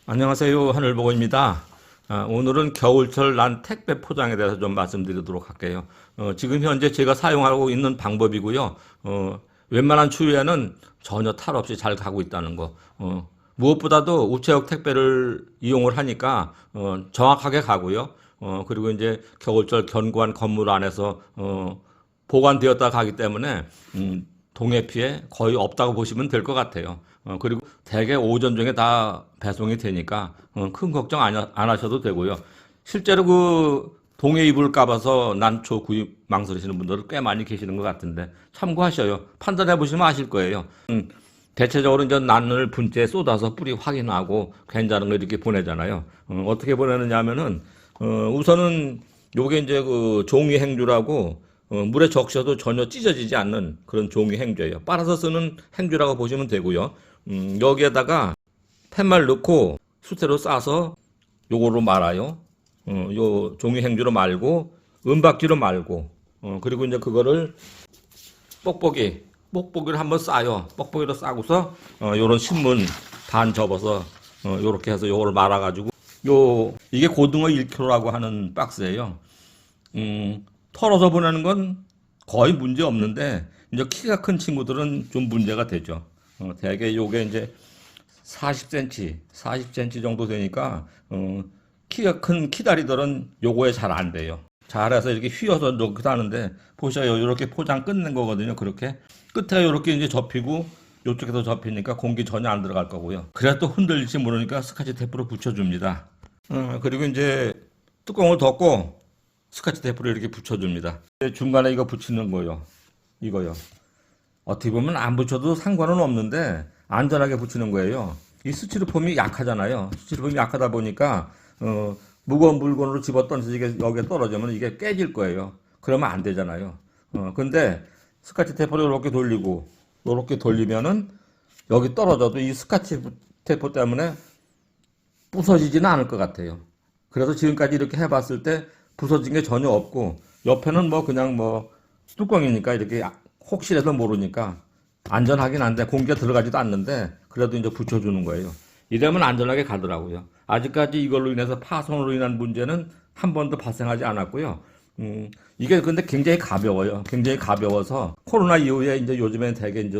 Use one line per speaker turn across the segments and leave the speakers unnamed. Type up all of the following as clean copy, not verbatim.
안녕하세요. 하늘보고입니다. 오늘은 겨울철 난 택배 포장에 대해서 좀 말씀드리도록 할게요. 지금 현재 제가 사용하고 있는 방법이고요. 웬만한 추위에는 전혀 탈 없이 잘 가고 있다는 거. 무엇보다도 우체국 택배를 이용을 하니까 정확하게 가고요. 그리고 이제 겨울철 견고한 건물 안에서 보관되었다 가기 때문에 동해 피해 거의 없다고 보시면 될 것 같아요. 그리고 대개 오전 중에 다 배송이 되니까 큰 걱정 안 하셔도 되고요. 실제로 그 동해 이불 까봐서 난초 구입 망설이시는 분들은 꽤 많이 계시는 것 같은데 참고하셔요. 판단해 보시면 아실 거예요. 대체적으로 이제 난을 분재에 쏟아서 뿌리 확인하고 괜찮은 거 이렇게 보내잖아요. 어떻게 보내느냐 하면은 우선은 요게 이제 그 종이 행주라고 물에 적셔도 전혀 찢어지지 않는 그런 종이 행주예요. 빨아서 쓰는 행주라고 보시면 되고요. 여기에다가 팻말 넣고 수태로 싸서 요거로 말아요. 요 종이 행주로 말고 은박지로 말고 그리고 이제 그거를 뽁뽁이를 한번 싸요. 뽁뽁이로 싸고서 요런 신문 반 접어서 요렇게 해서 요거를 말아가지고 이게 고등어 1kg라고 하는 박스예요. 털어서 보내는 건 거의 문제 없는데 이제 키가 큰 친구들은 좀 문제가 되죠. 대개 요게 이제 40cm 정도 되니까 키가 큰 키다리들은 요거에 잘 안 돼요. 잘해서 이렇게 휘어서 넣기도 하는데 보셔요. 이렇게 포장 끝낸 거거든요. 그렇게 끝에 이렇게 이제 접히고 요쪽에도 접히니까 공기 전혀 안 들어갈 거고요. 그래야 또 흔들릴지 모르니까 스카치 테이프로 붙여줍니다. 그리고 이제 뚜껑을 덮고 스카치 테이프를 이렇게 붙여줍니다. 중간에 이거 붙이는 거요. 이거요. 어떻게 보면 안 붙여도 상관은 없는데 안전하게 붙이는 거예요. 이 스티로폼이 약하잖아요. 스티로폼이 약하다 보니까 무거운 물건으로 집어던져서 이게 여기에 떨어지면 이게 깨질 거예요. 그러면 안 되잖아요. 근데 스카치 테이프를 이렇게 돌리고 이렇게 돌리면은 여기 떨어져도 이 스카치 테이프 때문에 부서지지는 않을 것 같아요. 그래서 지금까지 이렇게 해봤을 때 부서진 게 전혀 없고 옆에는 뭐 그냥 뭐 뚜껑이니까 이렇게 혹시라도 모르니까 안전하긴 한데 공기가 들어가지도 않는데 그래도 이제 붙여주는 거예요. 이러면 안전하게 가더라고요. 아직까지 이걸로 인해서 파손으로 인한 문제는 한 번도 발생하지 않았고요. 이게 근데 굉장히 가벼워요. 굉장히 가벼워서 코로나 이후에 이제 요즘엔 되게 이제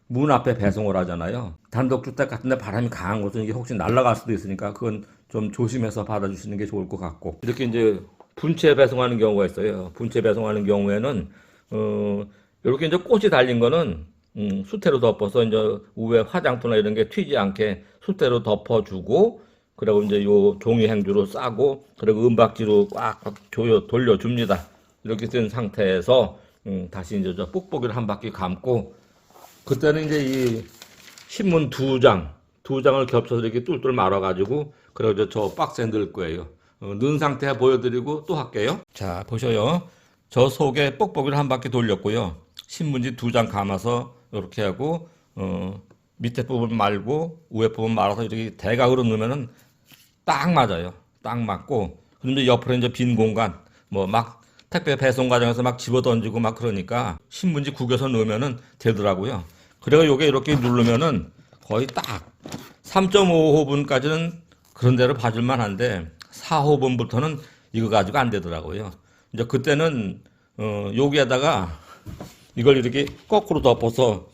문 앞에 배송을 하잖아요. 단독주택 같은데 바람이 강한 곳은 이게 혹시 날아갈 수도 있으니까 그건 좀 조심해서 받아주시는 게 좋을 것 같고 이렇게 이제 분체 배송하는 경우가 있어요. 분체 배송하는 경우에는 이렇게 이제 꽃이 달린 거는 수태로 덮어서 이제 위에 화장토나 이런 게 튀지 않게 수태로 덮어주고 그리고 이제 요 종이 행주로 싸고 그리고 은박지로 꽉 돌려줍니다. 이렇게 된 상태에서 다시 이제 저 뽁뽁이를 한 바퀴 감고 그때는 이제 이 신문 두 장을 겹쳐서 이렇게 뚫뚫 말아가지고 그리고 저 박스에 넣을 거예요. 넣은 상태 보여드리고 또 할게요. 자, 보셔요. 저 속에 뽁뽁이를 한 바퀴 돌렸고요. 신문지 2장 감아서 이렇게 하고 밑에 부분 말고 위에 부분 말아서 이렇게 대각으로 넣으면은 딱 맞아요. 딱 맞고 그런데 옆으로 이제 빈 공간 뭐 막 택배 배송 과정에서 막 집어 던지고 막 그러니까 신문지 구겨서 넣으면은 되더라고요. 그래가 요게 이렇게 누르면은 거의 딱 3.5호분까지는 그런 대로 봐줄만 한데 4호분부터는 이거 가지고 안 되더라고요. 이제 그때는 여기에다가 이걸 이렇게 거꾸로 덮어서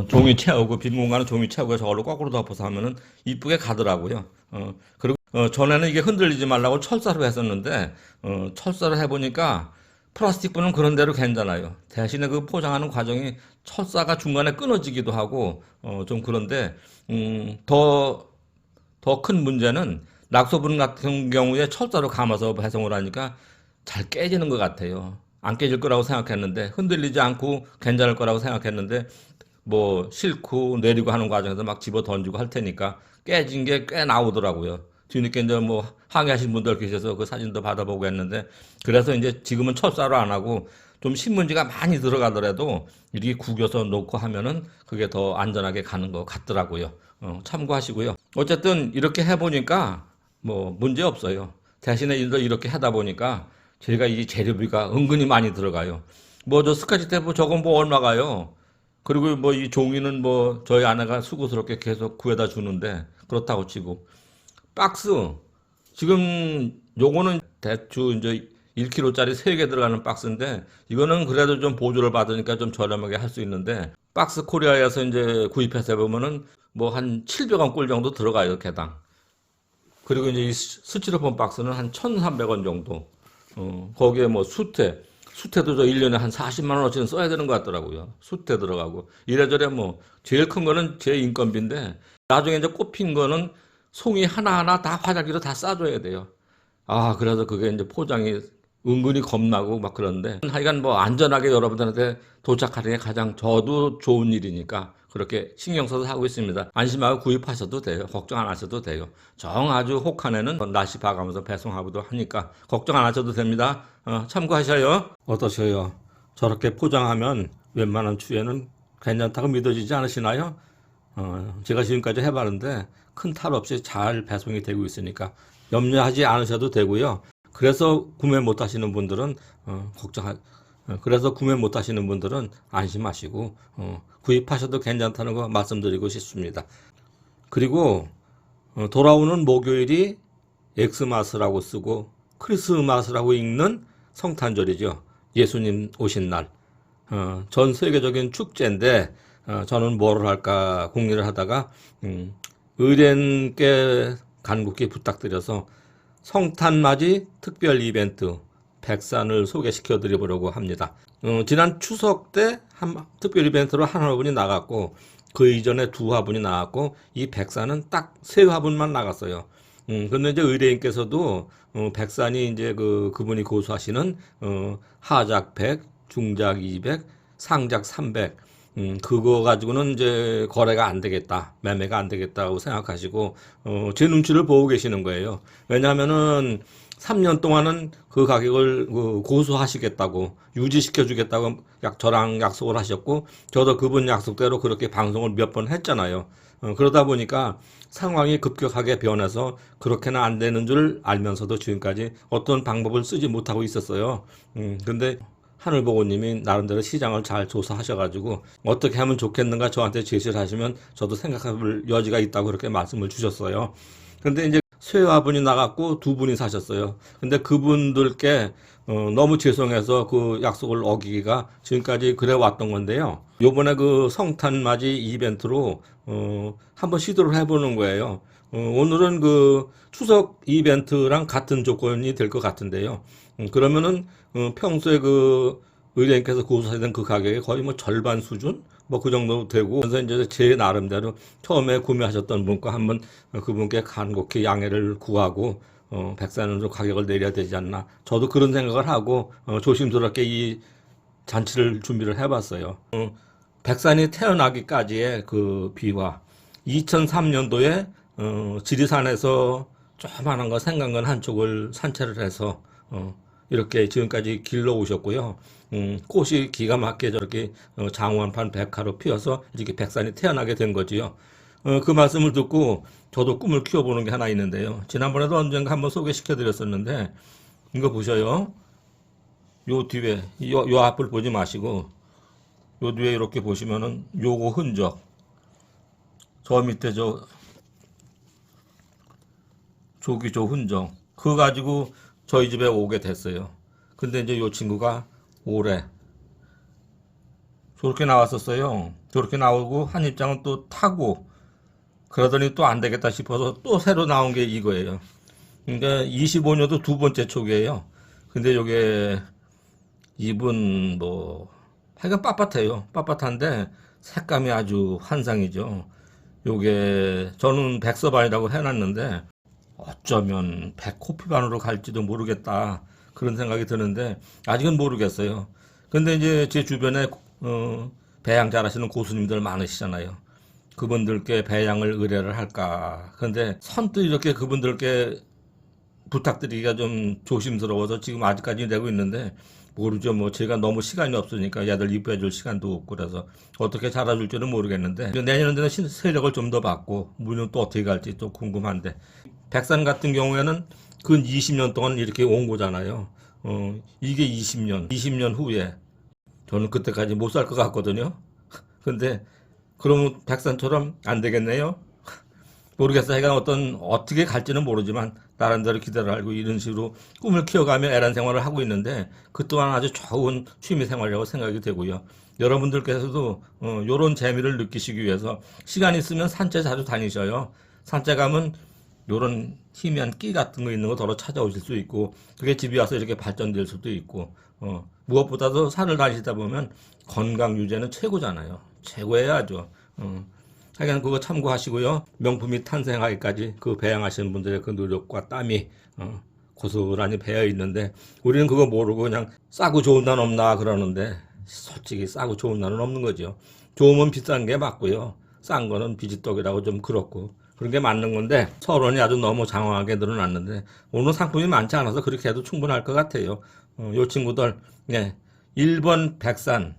종이 채우고 빈 공간은 종이 채우고 저걸로 거꾸로 덮어서 하면은 이쁘게 가더라고요. 그리고 전에는 이게 흔들리지 말라고 철사로 했었는데 철사로 해보니까 플라스틱 분은 그런 대로 괜찮아요. 대신에 그 포장하는 과정이 철사가 중간에 끊어지기도 하고 좀 그런데 더 큰 문제는 낙소분 같은 경우에 철사로 감아서 배송을 하니까 잘 깨지는 것 같아요. 안 깨질 거라고 생각했는데 흔들리지 않고 괜찮을 거라고 생각했는데 뭐 싣고 내리고 하는 과정에서 막 집어 던지고 할 테니까 깨진 게 꽤 나오더라고요. 뒤늦게 이제 뭐 항의하신 분들 계셔서 그 사진도 받아보고 했는데 그래서 이제 지금은 철사로 안 하고 좀 신문지가 많이 들어가더라도 이렇게 구겨서 놓고 하면은 그게 더 안전하게 가는 것 같더라고요. 참고하시고요. 어쨌든 이렇게 해보니까 뭐 문제 없어요. 대신에 이렇게 하다 보니까 저희가 이 재료비가 은근히 많이 들어가요. 뭐 저 스카치 테이프 저건 뭐 얼마가요? 그리고 뭐 이 종이는 뭐 저희 아내가 수고스럽게 계속 구해다 주는데 그렇다고 치고 박스 지금 요거는 대충 이제 1kg짜리 3개 들어가는 박스인데 이거는 그래도 좀 보조를 받으니까 좀 저렴하게 할 수 있는데 박스 코리아에서 이제 구입해서 해보면은 뭐 한 700원 꼴 정도 들어가요, 개당. 그리고 이제 이 스티로폼 박스는 한 1,300원 정도. 거기에 뭐 수태도 저 1년에 한 40만 원어치는 써야 되는 것 같더라고요. 수태 들어가고. 이래저래 뭐 제일 큰 거는 제 인건비인데 나중에 이제 꼽힌 거는 송이 하나하나 다 화장지로 다 싸줘야 돼요. 아, 그래서 그게 이제 포장이 은근히 겁나고 막 그런데 하여간 뭐 안전하게 여러분들한테 도착하는 게 가장 저도 좋은 일이니까 그렇게 신경 써서 하고 있습니다. 안심하고 구입하셔도 돼요. 걱정 안 하셔도 돼요. 정 아주 혹한에는 날씨 봐가면서 배송하기도 하니까 걱정 안 하셔도 됩니다. 참고하셔요. 어떠셔요? 저렇게 포장하면 웬만한 추위에는 괜찮다고 믿어지지 않으시나요? 제가 지금까지 해봤는데 큰 탈 없이 잘 배송이 되고 있으니까 염려하지 않으셔도 되고요. 그래서 구매 못 하시는 분들은 그래서 구매 못 하시는 분들은 안심하시고 구입하셔도 괜찮다는 거 말씀드리고 싶습니다. 그리고 돌아오는 목요일이 엑스마스라고 쓰고 크리스마스라고 읽는 성탄절이죠. 예수님 오신 날. 전 세계적인 축제인데 저는 뭐를 할까 궁리를 하다가 의뢰인께 간곡히 부탁드려서 성탄맞이 특별 이벤트 백산을 소개시켜 드리려고 합니다. 지난 추석 때 특별 이벤트로 한 화분이 나갔고 그 이전에 2화분이 나갔고 이 백산은 딱 3화분만 나갔어요. 근데 이제 의뢰인께서도 백산이 이제 그분이 고수하시는 하작 100, 중작 200, 상작 300 그거 가지고는 이제 거래가 안 되겠다, 매매가 안 되겠다고 생각하시고, 제 눈치를 보고 계시는 거예요. 왜냐하면은 3년 동안은 그 가격을 고수하시겠다고, 유지시켜주겠다고 저랑 약속을 하셨고, 저도 그분 약속대로 그렇게 방송을 몇 번 했잖아요. 그러다 보니까 상황이 급격하게 변해서 그렇게는 안 되는 줄 알면서도 지금까지 어떤 방법을 쓰지 못하고 있었어요. 근데 하늘보고님이 나름대로 시장을 잘 조사하셔가지고 어떻게 하면 좋겠는가 저한테 제시를 하시면 저도 생각해볼 여지가 있다고 그렇게 말씀을 주셨어요. 근데 이제 쇠화분이 나갔고 2분이 사셨어요. 근데 그분들께 너무 죄송해서 그 약속을 어기기가 지금까지 그래 왔던 건데요. 요번에 그 성탄맞이 이벤트로 한번 시도를 해보는 거예요. 오늘은 그 추석 이벤트랑 같은 조건이 될 것 같은데요. 그러면은 평소에 그 의뢰인께서 고수하던 그 가격이 거의 뭐 절반 수준 뭐 그 정도 되고 그래서 이제 제 나름대로 처음에 구매하셨던 분과 한번 그분께 간곡히 양해를 구하고 백산으로 가격을 내려야 되지 않나 저도 그런 생각을 하고 조심스럽게 이 잔치를 준비를 해봤어요. 백산이 태어나기까지의 그 비화 2003년도에 지리산에서 조그마한 거 생강근 한쪽을 산채를 해서 이렇게 지금까지 길러오셨고요. 꽃이 기가 막히게 저렇게 장원판 백화로 피어서 이렇게 백산이 태어나게 된 거지요. 그 말씀을 듣고 저도 꿈을 키워보는 게 하나 있는데요. 지난번에도 언젠가 한번 소개시켜 드렸었는데 이거 보셔요. 요 뒤에 요 앞을 보지 마시고 요 뒤에 이렇게 보시면은 요거 흔적 저 밑에 저 조기조 흔적 그거 가지고 저희 집에 오게 됐어요. 근데 이제 요 친구가 올해 저렇게 나왔었어요. 저렇게 나오고 한 입장은 또 타고 그러더니 또 안 되겠다 싶어서 또 새로 나온 게 이거예요. 그러니까 25년도 2번째 촉이에요. 근데 요게 잎은 뭐 하여간 빳빳해요. 빳빳한데 색감이 아주 환상이죠. 요게 저는 백서반이라고 해놨는데 어쩌면 백호피반으로 갈지도 모르겠다 그런 생각이 드는데 아직은 모르겠어요. 근데 이제 제 주변에 배양 잘하시는 고수님들 많으시잖아요. 그분들께 배양을 의뢰를 할까. 근데 선뜻 이렇게 그분들께 부탁드리기가 좀 조심스러워서 지금 아직까지 내고 있는데 모르죠. 뭐 제가 너무 시간이 없으니까 얘들 이뻐해줄 시간도 없고 그래서 어떻게 잘해줄지는 모르겠는데 내년에는 세력을 좀 더 받고 물론 또 어떻게 갈지 또 궁금한데 백산 같은 경우에는 근 20년 동안 이렇게 온 거잖아요. 이게 20년 후에 저는 그때까지 못 살 것 같거든요. 근데 그러면 백산처럼 안 되겠네요. 모르겠어요. 하여간 어떻게 갈지는 모르지만 다른 데로 기대를 알고 이런 식으로 꿈을 키워가며 애란 생활을 하고 있는데 그 또한 아주 좋은 취미 생활이라고 생각이 되고요. 여러분들께서도 요런 재미를 느끼시기 위해서 시간 있으면 산책 자주 다니셔요. 산책 가면 요런 희미한 끼 같은 거 있는 거 더러 찾아오실 수 있고 그게 집에 와서 이렇게 발전될 수도 있고 무엇보다도 산을 다니시다 보면 건강 유지는 최고잖아요. 최고해야죠. 하여간 그거 참고하시고요. 명품이 탄생하기까지 그 배양하시는 분들의 그 노력과 땀이 고스란히 배어 있는데 우리는 그거 모르고 그냥 싸고 좋은 날 없나 그러는데 솔직히 싸고 좋은 날은 없는 거죠. 좋으면 비싼 게 맞고요. 싼 거는 비지떡이라고 좀 그렇고 그런 게 맞는 건데 서론이 아주 너무 장황하게 늘어났는데 오늘 상품이 많지 않아서 그렇게 해도 충분할 것 같아요. 요 친구들 1번 백산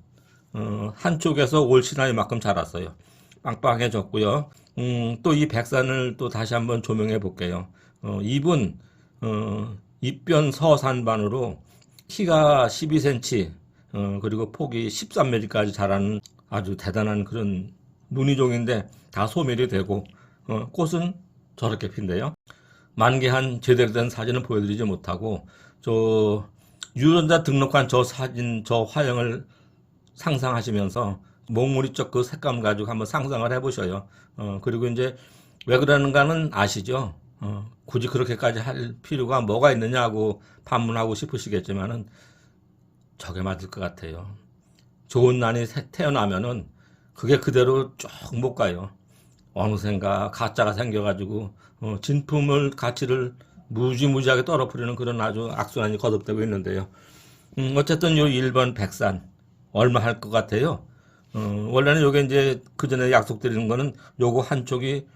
한쪽에서 올 시나이만큼 자랐어요. 빵빵해졌고요. 또 이 백산을 또 다시 한번 조명해 볼게요. 이분 입변 서산반으로 키가 12cm 그리고 폭이 13mm까지 자라는 아주 대단한 그런 무늬종인데 다 소멸이 되고 꽃은 저렇게 핀대요. 만개한 제대로 된 사진은 보여드리지 못하고 저 유전자 등록한 저 사진 저 화형을 상상하시면서 몽무리쪽 그 색감 가지고 한번 상상을 해보셔요. 그리고 이제 왜 그러는가는 아시죠? 굳이 그렇게까지 할 필요가 뭐가 있느냐고 반문하고 싶으시겠지만은 저게 맞을 것 같아요. 좋은 난이 태어나면은 그게 그대로 쭉 못 가요. 어느샌가 가짜가 생겨가지고 진품을 가치를 무지무지하게 떨어뜨리는 그런 아주 악순환이 거듭되고 있는데요. 어쨌든 요 1번 백산 얼마 할 것 같아요? 원래는 요게 이제 그 전에 약속드리는 거는 요거 한쪽이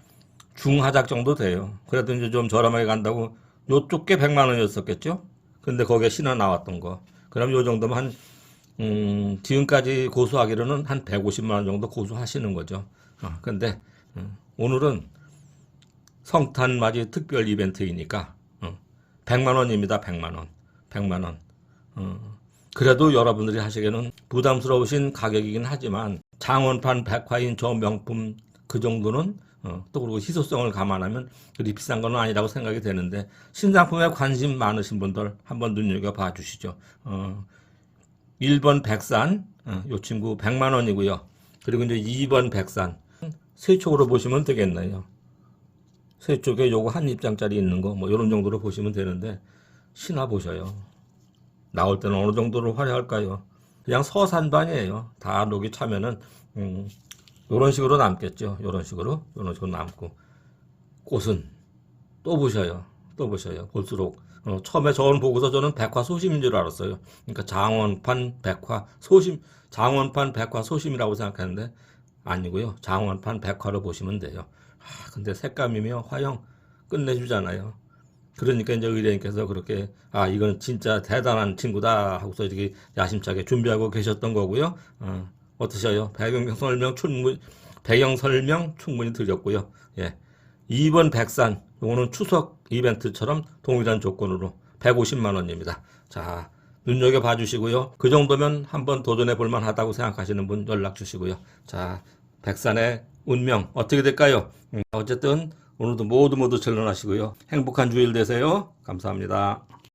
중하작 정도 돼요. 그래도 이제 좀 저렴하게 간다고 요쪽 게 100만 원이었었겠죠? 근데 거기에 신화 나왔던 거. 그럼 요 정도면 지금까지 고수하기로는 한 150만 원 정도 고수하시는 거죠. 근데 오늘은 성탄맞이 특별 이벤트이니까 100만 원입니다. 100만 원. 100만 원. 그래도 여러분들이 하시기에는 부담스러우신 가격이긴 하지만 장원판 백화인 저 명품 그 정도는 또 그리고 희소성을 감안하면 그리 비싼 건 아니라고 생각이 되는데 신상품에 관심 많으신 분들 한번 눈여겨봐 주시죠. 1번 백산 요 친구 100만 원이고요. 그리고 이제 2번 백산 세 쪽으로 보시면 되겠네요. 세 쪽에 요거 한 입장짜리 있는 거 뭐 이런 정도로 보시면 되는데 신화 보셔요. 나올 때는 어느 정도로 화려할까요? 그냥 서산반이에요. 다 녹이 차면은 요런 식으로 남겠죠. 요런 식으로 남고 꽃은 또 보셔요. 또 보셔요. 볼수록 처음에 저는 보고서 저는 백화 소심인 줄 알았어요. 그러니까 장원판 백화 소심 장원판 백화 소심이라고 생각했는데 아니고요. 장원판 백화로 보시면 돼요. 근데 색감이며 화형 끝내주잖아요. 그러니까 이제 의뢰인께서 그렇게 이건 진짜 대단한 친구다 하고서 이렇게 야심차게 준비하고 계셨던 거고요. 어떠셔요? 배경 설명 충분히 드렸고요. 예. 2번 백산 요거는 추석 이벤트처럼 동일한 조건으로 150만 원입니다. 자, 눈여겨봐 주시고요. 그 정도면 한번 도전해 볼 만하다고 생각하시는 분 연락 주시고요. 자, 백산의 운명 어떻게 될까요? 어쨌든 오늘도 모두 전론하시고요. 행복한 주일 되세요. 감사합니다.